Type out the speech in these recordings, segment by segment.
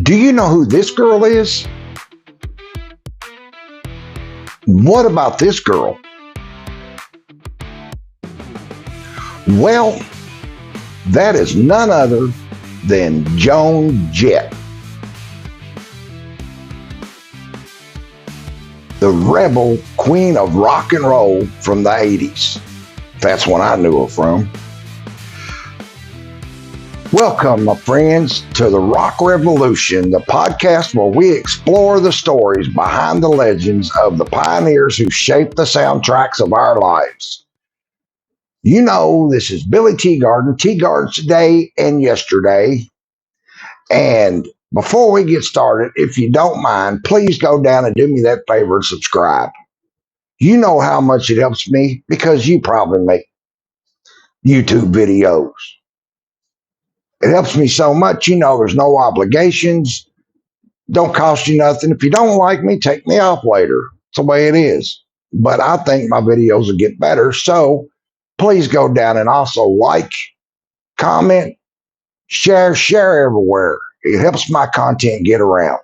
Do you know who this girl is? What about this girl? Well, that is none other than Joan Jett, the rebel queen of rock and roll from the 80s. That's when I knew her from. Welcome, my friends, to the Rock Revolution, the podcast where we explore the stories behind the legends of the pioneers who shaped the soundtracks of our lives. You know, this is Billy Teagarden, Teagardens today and yesterday. And before we get started, if you don't mind, please go down and do me that favor and subscribe. You know how much it helps me because you probably make YouTube videos. It helps me so much. You know, there's no obligations. Don't cost you nothing. If you don't like me, take me off later. It's the way it is. But I think my videos will get better. So please go down and also like, comment, share everywhere. It helps my content get around.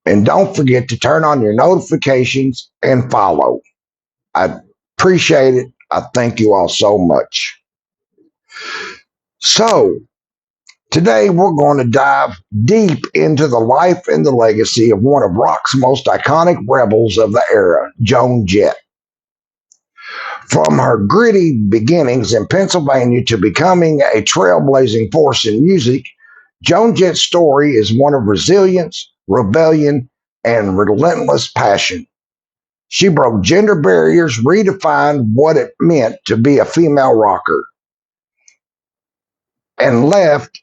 And don't forget to turn on your notifications and follow. I appreciate it. I thank you all so much. So, today we're going to dive deep into the life and the legacy of one of rock's most iconic rebels of the era, Joan Jett. From her gritty beginnings in Pennsylvania to becoming a trailblazing force in music, Joan Jett's story is one of resilience, rebellion, and relentless passion. She broke gender barriers, redefined what it meant to be a female rocker, and left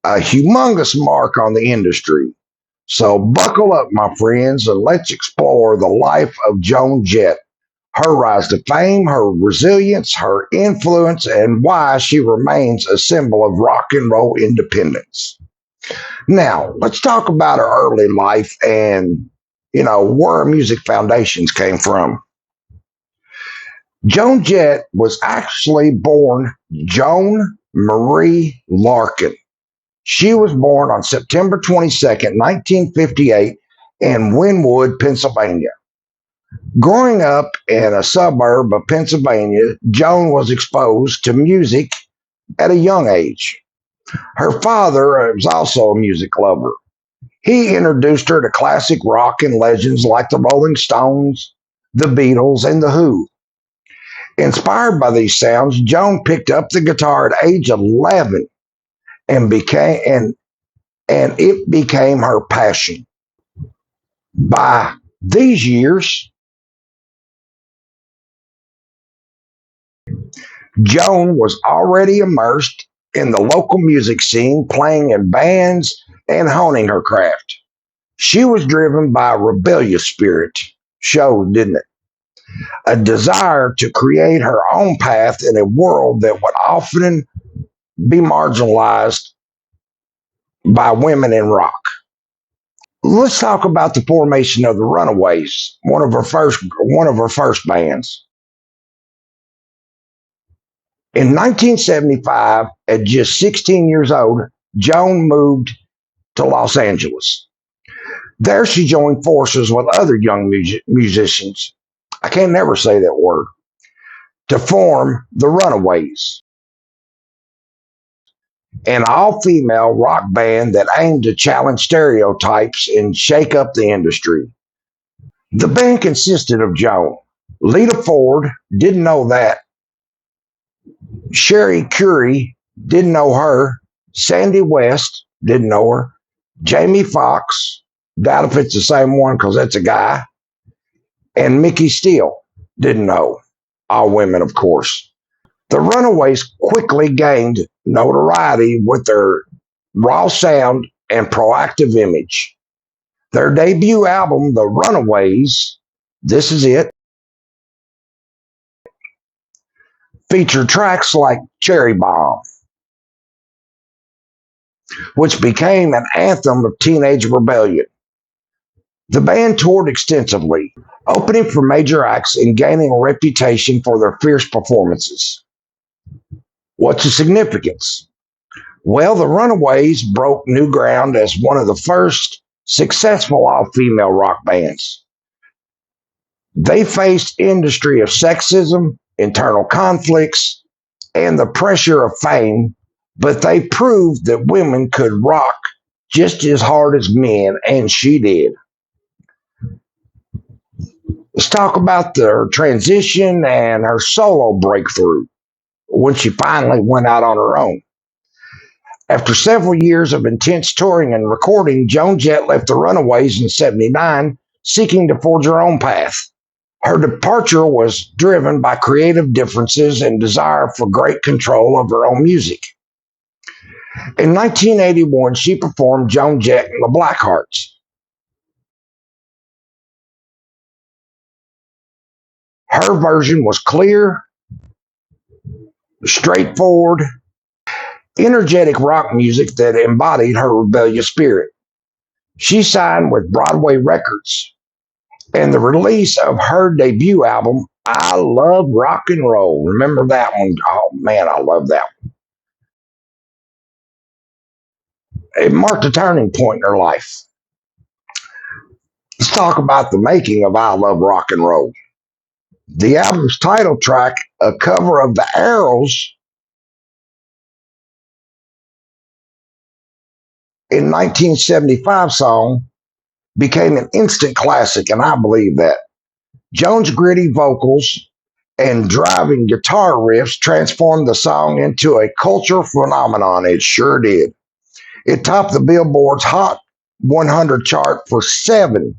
a humongous mark on the industry. So buckle up, my friends, and let's explore the life of Joan Jett, her rise to fame, her resilience, her influence, and why she remains a symbol of rock and roll independence. Now, let's talk about her early life and, where her music foundations came from. Joan Jett was actually born Joan Marie Larkin. She was born on September 22nd, 1958 in Wynwood, Pennsylvania. Growing up in a suburb of Pennsylvania, Joan was exposed to music at a young age. Her father was also a music lover. He introduced her to classic rock and legends like the Rolling Stones, the Beatles, and the Who. Inspired by these sounds, Joan picked up the guitar at age 11 and it became her passion. By these years, Joan was already immersed in the local music scene, playing in bands and honing her craft. She was driven by a rebellious spirit. Showed, didn't it? A desire to create her own path in a world that would often be marginalized by women in rock. Let's talk about the formation of the Runaways, one of her first bands. In 1975, at just 16 years old, Joan moved to Los Angeles. There she joined forces with other young musicians, I can't never say that word, to form the Runaways, an all-female rock band that aimed to challenge stereotypes and shake up the industry. The band consisted of Joan. Lita Ford, didn't know that. Sherry Curry, didn't know her. Sandy West, didn't know her. Jamie Foxx, doubt if it's the same one because that's a guy. And Mickey Steele, didn't know. All women, of course. The Runaways quickly gained notoriety with their raw sound and proactive image. Their debut album, The Runaways, this is it, featured tracks like Cherry Bomb, which became an anthem of teenage rebellion. The band toured extensively, opening for major acts and gaining a reputation for their fierce performances. What's the significance? Well, the Runaways broke new ground as one of the first successful all-female rock bands. They faced industry of sexism, internal conflicts, and the pressure of fame, but they proved that women could rock just as hard as men, and she did. Let's talk about her transition and her solo breakthrough when she finally went out on her own. After several years of intense touring and recording, Joan Jett left the Runaways in '79, seeking to forge her own path. Her departure was driven by creative differences and desire for great control of her own music. In 1981, she performed Joan Jett and the Blackhearts. Her version was clear, straightforward, energetic rock music that embodied her rebellious spirit. She signed with Broadway Records, and the release of her debut album, I Love Rock and Roll. Remember that one? Oh man, I love that one. It marked a turning point in her life. Let's talk about the making of I Love Rock and Roll. The album's title track, a cover of the Arrows in 1975 song, became an instant classic, and I believe that. Joan's gritty vocals and driving guitar riffs transformed the song into a cultural phenomenon. It sure did. It topped the Billboard's Hot 100 chart for seven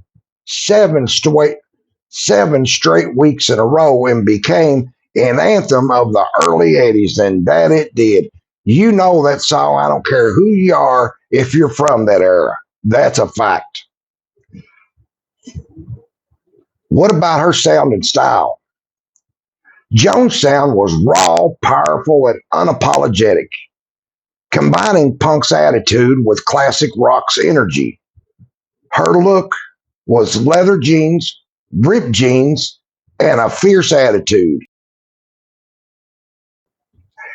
straight weeks in a row and became an anthem of the early 80s, and that it did. You know that song, I don't care who you are, if you're from that era. That's a fact. What about her sound and style? Joan's sound was raw, powerful, and unapologetic, combining punk's attitude with classic rock's energy. Her look was leather jeans, ripped jeans, and a fierce attitude.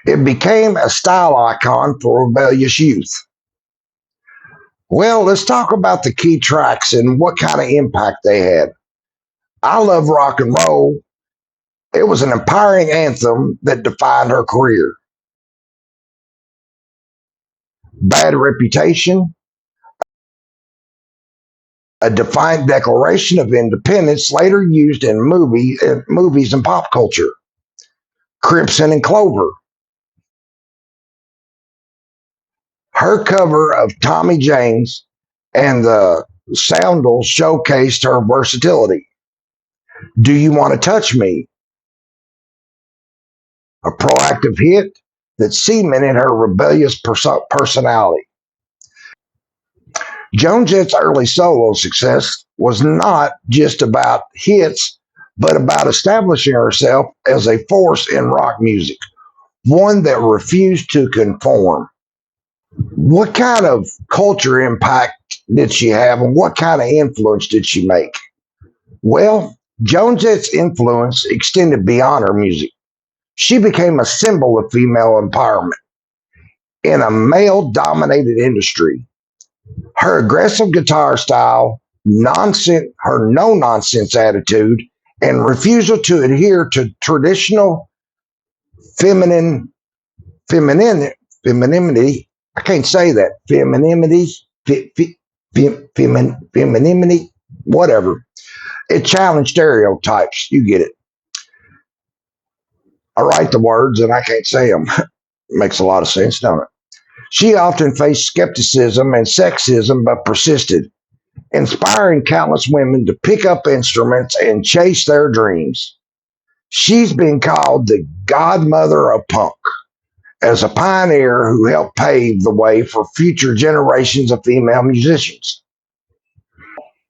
It became a style icon for rebellious youth. Well, let's talk about the key tracks and what kind of impact they had. I Love Rock and Roll. It was an empowering anthem that defined her career. Bad Reputation, a defiant declaration of independence later used in movies and pop culture. Crimson and Clover. Her cover of Tommy James and the Soundles showcased her versatility. Do You Want to Touch Me? A proactive hit that cemented her rebellious personality. Joan Jett's early solo success was not just about hits, but about establishing herself as a force in rock music, one that refused to conform. What kind of culture impact did she have, and what kind of influence did she make? Well, Joan Jett's influence extended beyond her music. She became a symbol of female empowerment in a male-dominated industry. Her aggressive guitar style, her no-nonsense attitude, and refusal to adhere to traditional femininity. I can't say that. Femininity, whatever. It challenged stereotypes. You get it. I write the words and I can't say them. Makes a lot of sense, don't it? She often faced skepticism and sexism, but persisted, inspiring countless women to pick up instruments and chase their dreams. She's been called the godmother of punk, as a pioneer who helped pave the way for future generations of female musicians.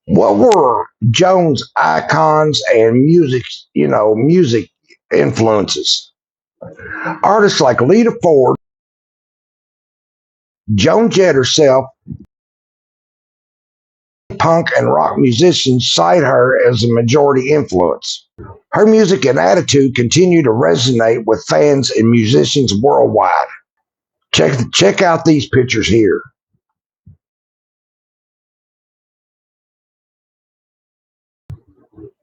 What were Joan's icons and music influences? Artists like Lita Ford, Joan Jett herself, punk and rock musicians cite her as a majority influence. Her music and attitude continue to resonate with fans and musicians worldwide. Check out these pictures here.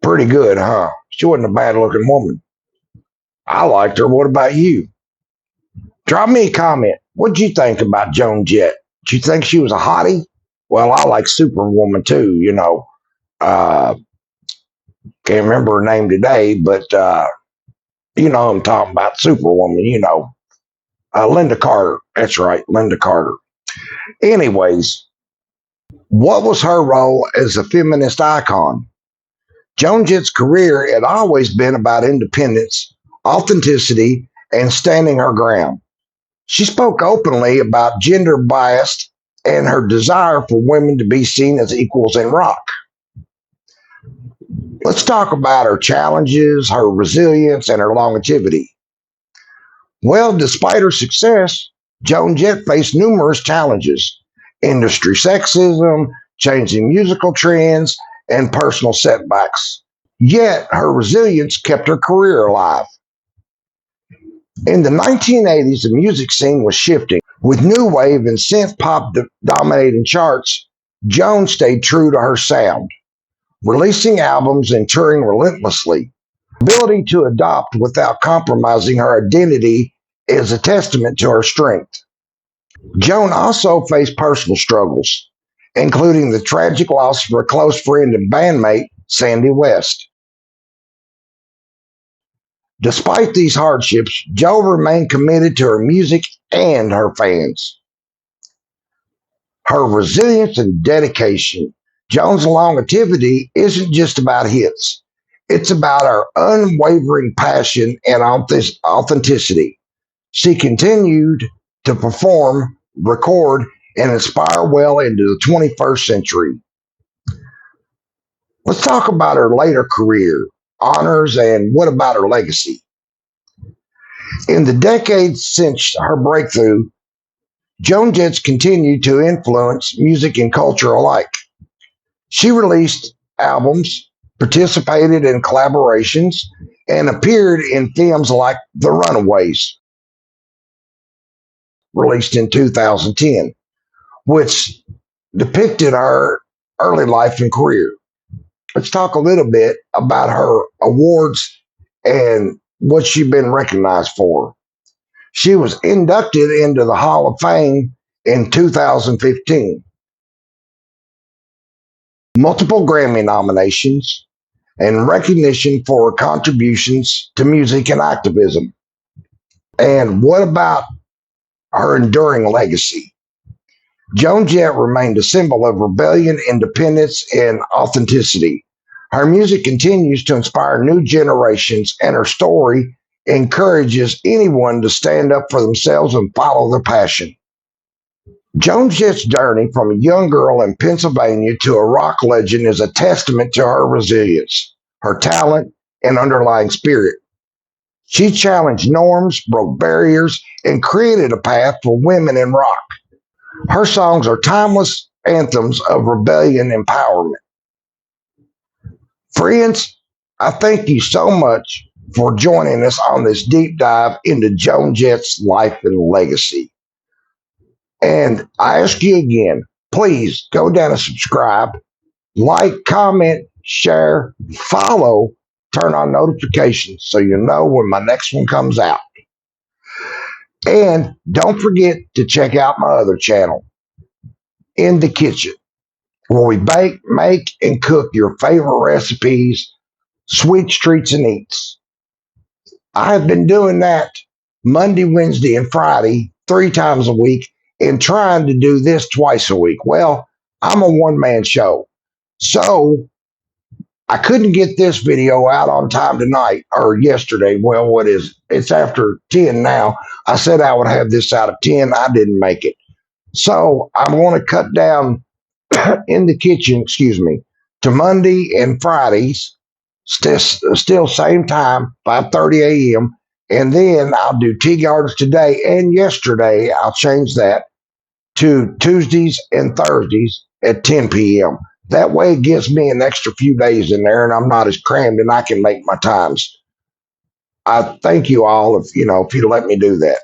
Pretty good, huh? She wasn't a bad looking woman. I liked her. What about you? Drop me a comment. What'd you think about Joan Jett? Did you think she was a hottie? Well, I like Superwoman too, you know. Uh, can't remember her name today, but you know I'm talking about, Superwoman, you know. Linda Carter. That's right, Linda Carter. Anyways, what was her role as a feminist icon? Joan Jett's career had always been about independence, authenticity, and standing her ground. She spoke openly about gender bias and her desire for women to be seen as equals in rock. Let's talk about her challenges, her resilience, and her longevity. Well, despite her success, Joan Jett faced numerous challenges: industry sexism, changing musical trends, and personal setbacks. Yet her resilience kept her career alive. In the 1980s, the music scene was shifting. With new wave and synth pop dominating charts, Joan stayed true to her sound, releasing albums and touring relentlessly. Her ability to adopt without compromising her identity is a testament to her strength. Joan also faced personal struggles, including the tragic loss of her close friend and bandmate, Sandy West. Despite these hardships, Jo remained committed to her music and her fans. Her resilience and dedication. Joan's longevity isn't just about hits. It's about her unwavering passion and authenticity. She continued to perform, record, and inspire well into the 21st century. Let's talk about her later career, honors, and what about her legacy? In the decades since her breakthrough, Joan Jett's continued to influence music and culture alike. She released albums, participated in collaborations, and appeared in films like The Runaways, released in 2010, which depicted her early life and career. Let's talk a little bit about her awards and what she's been recognized for. She was inducted into the Hall of Fame in 2015. Multiple Grammy nominations and recognition for her contributions to music and activism. And what about her enduring legacy? Joan Jett remained a symbol of rebellion, independence, and authenticity. Her music continues to inspire new generations, and her story encourages anyone to stand up for themselves and follow their passion. Joan Jett's journey from a young girl in Pennsylvania to a rock legend is a testament to her resilience, her talent, and underlying spirit. She challenged norms, broke barriers, and created a path for women in rock. Her songs are timeless anthems of rebellion and empowerment. Friends, I thank you so much for joining us on this deep dive into Joan Jett's life and legacy. And I ask you again, please go down and subscribe, like, comment, share, follow, turn on notifications so you know when my next one comes out. And don't forget to check out my other channel, In the Kitchen, where we bake, make, and cook your favorite recipes, sweets, treats, and eats. I have been doing that Monday, Wednesday, and Friday 3 times a week, and trying to do this twice a week. Well, I'm a one-man show, so I couldn't get this video out on time tonight or yesterday. Well, what is it? It's after 10 now. I said I would have this out at 10. I didn't make it. So I'm going to cut down In the Kitchen, to Monday and Fridays, still same time, 5:30 a.m. And then I'll do Tea Gardens today and yesterday. I'll change that to Tuesdays and Thursdays at 10 p.m. That way it gives me an extra few days in there and I'm not as crammed and I can make my times. I thank you all if you let me do that.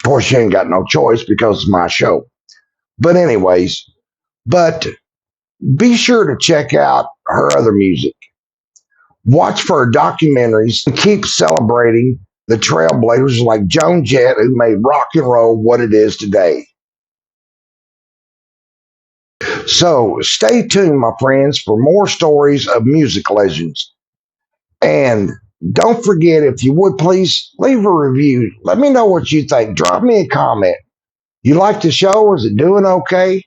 Of course, you ain't got no choice because it's my show. But anyways, but be sure to check out her other music. Watch for her documentaries and keep celebrating the trailblazers like Joan Jett, who made rock and roll what it is today. So stay tuned, my friends, for more stories of music legends. And don't forget, if you would please leave a review. Let me know what you think. Drop me a comment. You like the show? Is it doing okay?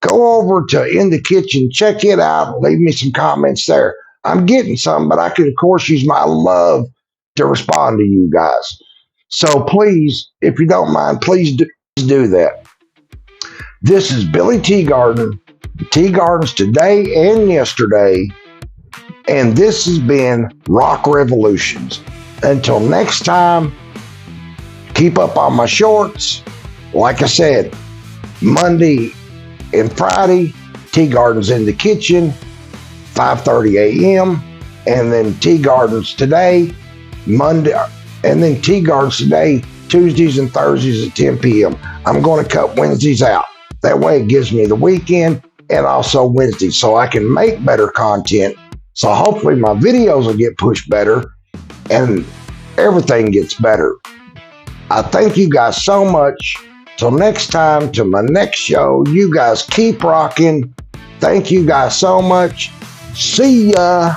Go over to In the Kitchen, check it out, leave me some comments there. I'm getting some, but I could, of course, use my love to respond to you guys. So please, if you don't mind, please do that. This is Billy Teagarden, Teagardens today and yesterday, and this has been Rock Revolutions. Until next time, keep up on my shorts. Like I said, Monday and Friday, Teagardens in the Kitchen, 5:30 a.m. And then Teagardens today, Monday, and then Teagardens today, Tuesdays and Thursdays at 10 p.m. I'm going to cut Wednesdays out. That way it gives me the weekend and also Wednesdays so I can make better content. So hopefully my videos will get pushed better and everything gets better. I thank you guys so much. Till next time, to my next show, you guys keep rocking. Thank you guys so much. See ya.